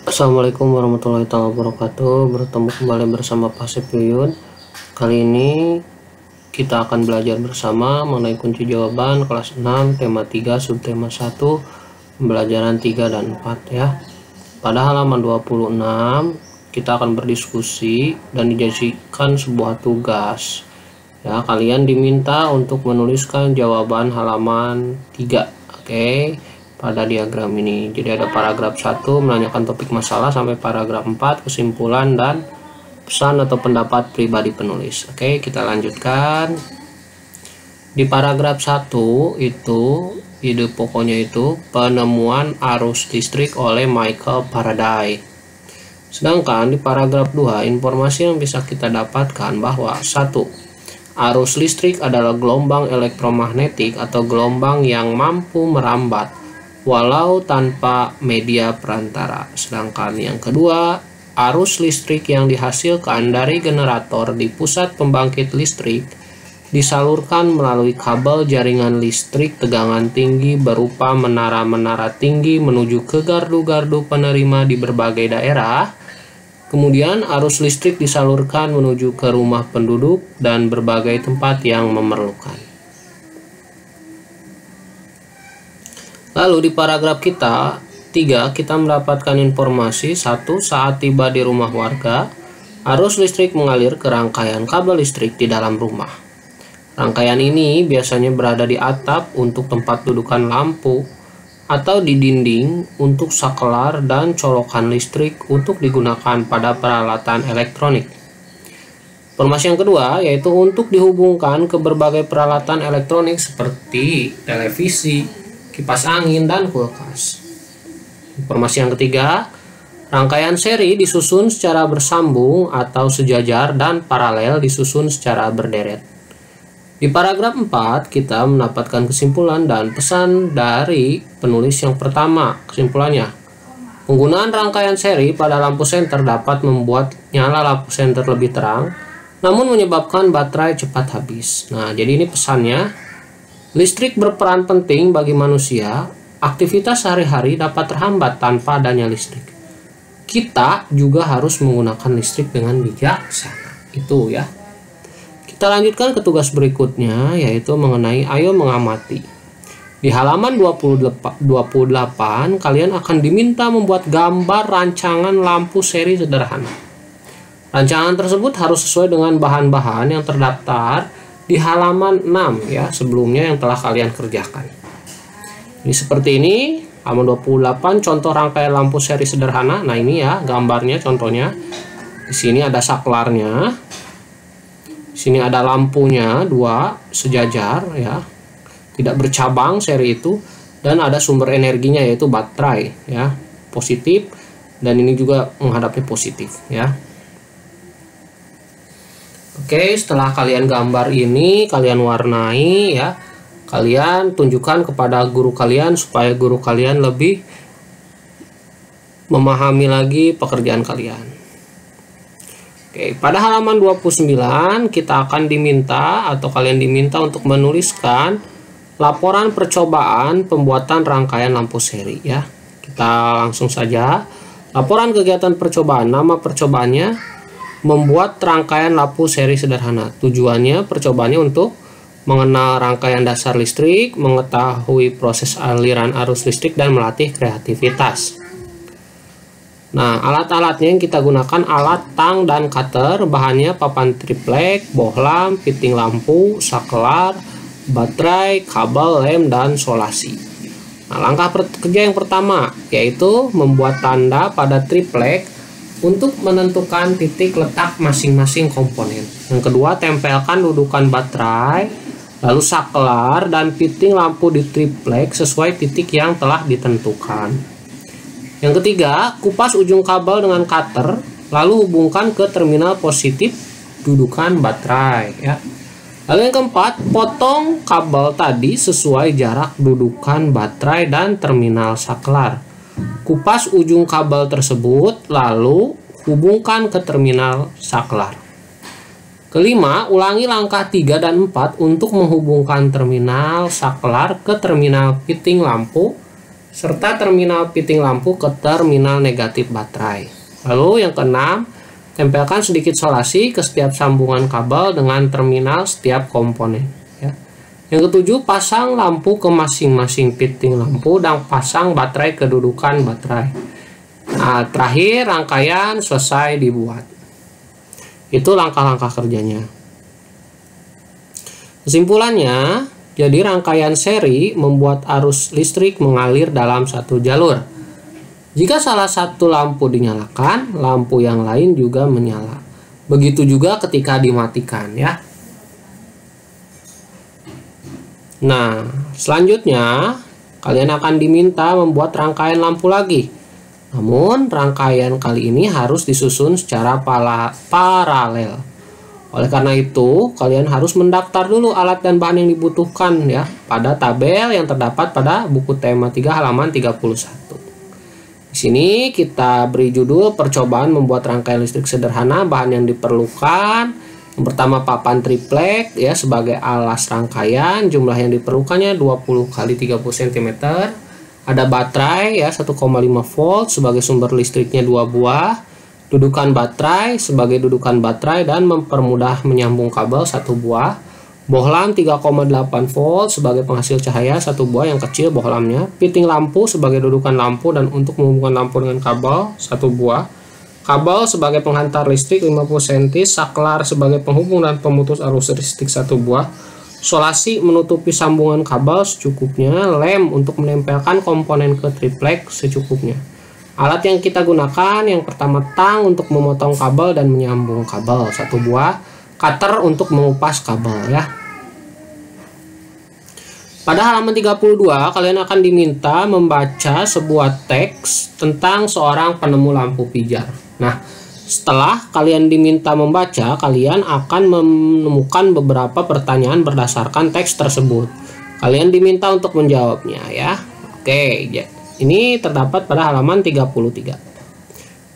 Assalamualaikum warahmatullahi wabarakatuh. Bertemu kembali bersama Pak Sepyuyun. Kali ini kita akan belajar bersama mengenai kunci jawaban kelas 6 tema 3 subtema 1 pembelajaran 3 dan 4 ya. Pada halaman 26 kita akan berdiskusi dan dijadikan sebuah tugas. Ya, kalian diminta untuk menuliskan jawaban halaman 3. Oke. Pada diagram ini. Jadi ada paragraf 1 menanyakan topik masalah sampai paragraf 4 kesimpulan dan pesan atau pendapat pribadi penulis. Oke, kita lanjutkan. Di paragraf 1 itu ide pokoknya itu penemuan arus listrik oleh Michael Faraday. Sedangkan di paragraf 2 informasi yang bisa kita dapatkan bahwa 1. Arus listrik adalah gelombang elektromagnetik atau gelombang yang mampu merambat walau tanpa media perantara. Sedangkan yang kedua, arus listrik yang dihasilkan dari generator di pusat pembangkit listrik disalurkan melalui kabel jaringan listrik tegangan tinggi berupa menara-menara tinggi menuju ke gardu-gardu penerima di berbagai daerah. Kemudian arus listrik disalurkan menuju ke rumah penduduk dan berbagai tempat yang memerlukan. Lalu di paragraf kita 3 kita mendapatkan informasi 1. Saat tiba di rumah warga, arus listrik mengalir ke rangkaian kabel listrik di dalam rumah. Rangkaian ini biasanya berada di atap untuk tempat dudukan lampu atau di dinding untuk saklar dan colokan listrik untuk digunakan pada peralatan elektronik. Informasi yang kedua yaitu untuk dihubungkan ke berbagai peralatan elektronik seperti televisi, kipas angin, dan kulkas. Informasi yang ketiga, rangkaian seri disusun secara bersambung atau sejajar dan paralel disusun secara berderet. Di paragraf 4, kita mendapatkan kesimpulan dan pesan dari penulis yang pertama. Kesimpulannya, penggunaan rangkaian seri pada lampu senter dapat membuat nyala lampu senter lebih terang, namun menyebabkan baterai cepat habis. Nah, jadi ini pesannya. Listrik berperan penting bagi manusia. Aktivitas sehari-hari dapat terhambat tanpa adanya listrik. Kita juga harus menggunakan listrik dengan bijaksana. Itu ya. Kita lanjutkan ke tugas berikutnya, yaitu mengenai ayo mengamati. Di halaman 28 kalian akan diminta membuat gambar rancangan lampu seri sederhana. Rancangan tersebut harus sesuai dengan bahan-bahan yang terdaftar di halaman 6 ya, sebelumnya yang telah kalian kerjakan. Ini seperti ini, halaman 28 contoh rangkaian lampu seri sederhana. Nah, ini ya gambarnya contohnya. Di sini ada saklarnya. Di sini ada lampunya 2 sejajar ya. Tidak bercabang seri itu, dan ada sumber energinya yaitu baterai ya, positif, dan ini juga menghadapnya positif ya. Oke, setelah kalian gambar ini, kalian warnai ya. Kalian tunjukkan kepada guru kalian supaya guru kalian lebih memahami lagi pekerjaan kalian. Oke, pada halaman 29 kita akan diminta atau kalian diminta untuk menuliskan laporan percobaan pembuatan rangkaian lampu seri ya. Kita langsung saja. Laporan kegiatan percobaan, nama percobaannya membuat rangkaian lampu seri sederhana. Tujuannya percobaannya untuk mengenal rangkaian dasar listrik, mengetahui proses aliran arus listrik, dan melatih kreativitas. Nah, alat-alatnya yang kita gunakan alat tang dan cutter, bahannya papan triplek, bohlam, fitting lampu, saklar, baterai, kabel, lem, dan solasi. Nah, langkah kerja yang pertama yaitu membuat tanda pada triplek untuk menentukan titik letak masing-masing komponen. Yang kedua, tempelkan dudukan baterai, lalu saklar dan fitting lampu di triplek sesuai titik yang telah ditentukan. Yang ketiga, kupas ujung kabel dengan cutter, lalu hubungkan ke terminal positif dudukan baterai ya. Lalu yang keempat, potong kabel tadi sesuai jarak dudukan baterai dan terminal saklar. Kupas ujung kabel tersebut, lalu hubungkan ke terminal saklar. Kelima, ulangi langkah 3 dan 4 untuk menghubungkan terminal saklar ke terminal fitting lampu serta terminal fitting lampu ke terminal negatif baterai. Lalu yang keenam, tempelkan sedikit solasi ke setiap sambungan kabel dengan terminal setiap komponen. Ya. Yang ketujuh, pasang lampu ke masing-masing fitting lampu dan pasang baterai ke dudukan baterai. Nah, terakhir rangkaian selesai dibuat. Itu langkah-langkah kerjanya. Kesimpulannya, jadi rangkaian seri membuat arus listrik mengalir dalam satu jalur. Jika salah satu lampu dinyalakan, lampu yang lain juga menyala. Begitu juga ketika dimatikan, ya. Nah, selanjutnya kalian akan diminta membuat rangkaian lampu lagi. Namun, rangkaian kali ini harus disusun secara paralel. Oleh karena itu, kalian harus mendaftar dulu alat dan bahan yang dibutuhkan ya pada tabel yang terdapat pada buku tema 3 halaman 31. Di sini kita beri judul percobaan membuat rangkaian listrik sederhana. Bahan yang diperlukan, yang pertama papan triplek ya sebagai alas rangkaian. Jumlah yang diperlukannya 20 x 30 cm. Ada baterai ya 1,5 volt sebagai sumber listriknya 2 buah. Dudukan baterai sebagai dudukan baterai dan mempermudah menyambung kabel 1 buah. Bohlam 3,8 volt sebagai penghasil cahaya 1 buah yang kecil bohlamnya. Fitting lampu sebagai dudukan lampu dan untuk menghubungkan lampu dengan kabel 1 buah. Kabel sebagai penghantar listrik 50 cm. Saklar sebagai penghubung dan pemutus arus listrik 1 buah. Solasi menutupi sambungan kabel secukupnya. Lem untuk menempelkan komponen ke triplek secukupnya. Alat yang kita gunakan yang pertama tang untuk memotong kabel dan menyambung kabel 1 buah, cutter untuk mengupas kabel ya. Pada halaman 32 kalian akan diminta membaca sebuah teks tentang seorang penemu lampu pijar. Nah, setelah kalian diminta membaca, kalian akan menemukan beberapa pertanyaan berdasarkan teks tersebut. Kalian diminta untuk menjawabnya ya. Oke, ini terdapat pada halaman 33.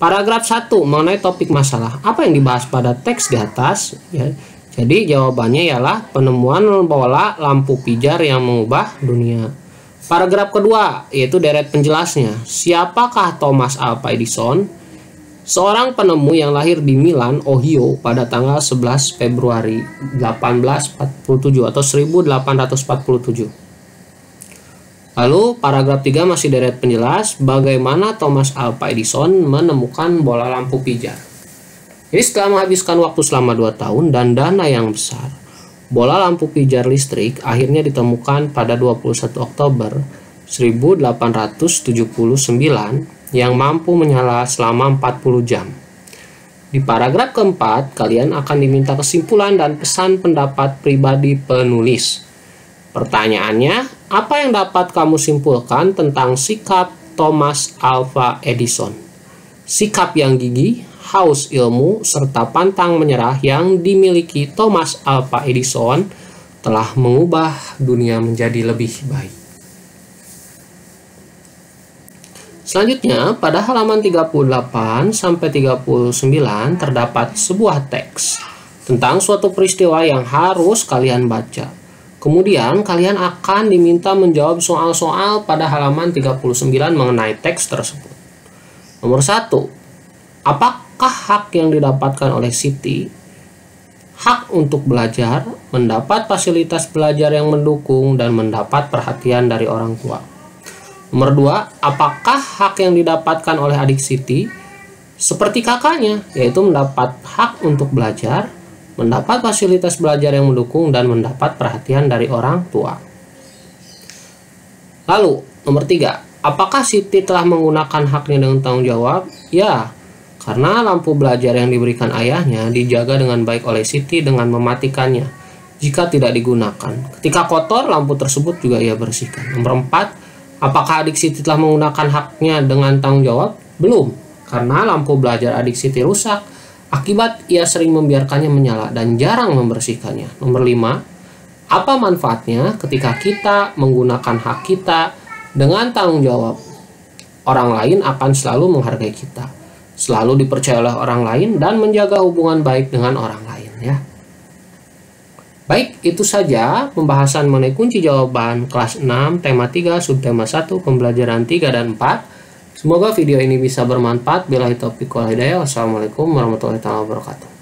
Paragraf 1 mengenai topik masalah. Apa yang dibahas pada teks di atas? Ya. Jadi jawabannya ialah penemuan bola lampu pijar yang mengubah dunia. Paragraf kedua yaitu deret penjelasnya. Siapakah Thomas Alva Edison? Seorang penemu yang lahir di Milan, Ohio pada tanggal 11 Februari 1847 atau 1847. Lalu paragraf 3 masih deret penjelas bagaimana Thomas Alva Edison menemukan bola lampu pijar. Jadi setelah menghabiskan waktu selama 2 tahun dan dana yang besar, bola lampu pijar listrik akhirnya ditemukan pada 21 Oktober 1879 yang mampu menyala selama 40 jam. Di paragraf keempat, kalian akan diminta kesimpulan dan pesan pendapat pribadi penulis. Pertanyaannya, apa yang dapat kamu simpulkan tentang sikap Thomas Alva Edison? Sikap yang gigih, haus ilmu, serta pantang menyerah yang dimiliki Thomas Alva Edison telah mengubah dunia menjadi lebih baik. Selanjutnya, pada halaman 38 sampai 39 terdapat sebuah teks tentang suatu peristiwa yang harus kalian baca. Kemudian kalian akan diminta menjawab soal-soal pada halaman 39 mengenai teks tersebut. Nomor 1. Apakah hak yang didapatkan oleh Siti? Hak untuk belajar, mendapat fasilitas belajar yang mendukung, dan mendapat perhatian dari orang tua. Nomor 2. Apakah hak yang didapatkan oleh adik Siti? Seperti kakaknya, yaitu mendapat hak untuk belajar, mendapat fasilitas belajar yang mendukung, dan mendapat perhatian dari orang tua. Lalu, nomor 3. Apakah Siti telah menggunakan haknya dengan tanggung jawab? Ya, karena lampu belajar yang diberikan ayahnya dijaga dengan baik oleh Siti dengan mematikannya jika tidak digunakan. Ketika kotor, lampu tersebut juga ia bersihkan. Nomor 4. Apakah adik Siti telah menggunakan haknya dengan tanggung jawab? Belum, karena lampu belajar adik Siti rusak akibat ia sering membiarkannya menyala dan jarang membersihkannya. Nomor 5. Apa manfaatnya ketika kita menggunakan hak kita dengan tanggung jawab? Orang lain akan selalu menghargai kita, selalu dipercaya oleh orang lain, dan menjaga hubungan baik dengan orang lain ya. Baik, itu saja pembahasan mengenai kunci jawaban kelas 6, tema 3, subtema 1, pembelajaran 3 dan 4. Semoga video ini bisa bermanfaat. Billahi taufiq wal hidayah. Wassalamualaikum warahmatullahi wabarakatuh.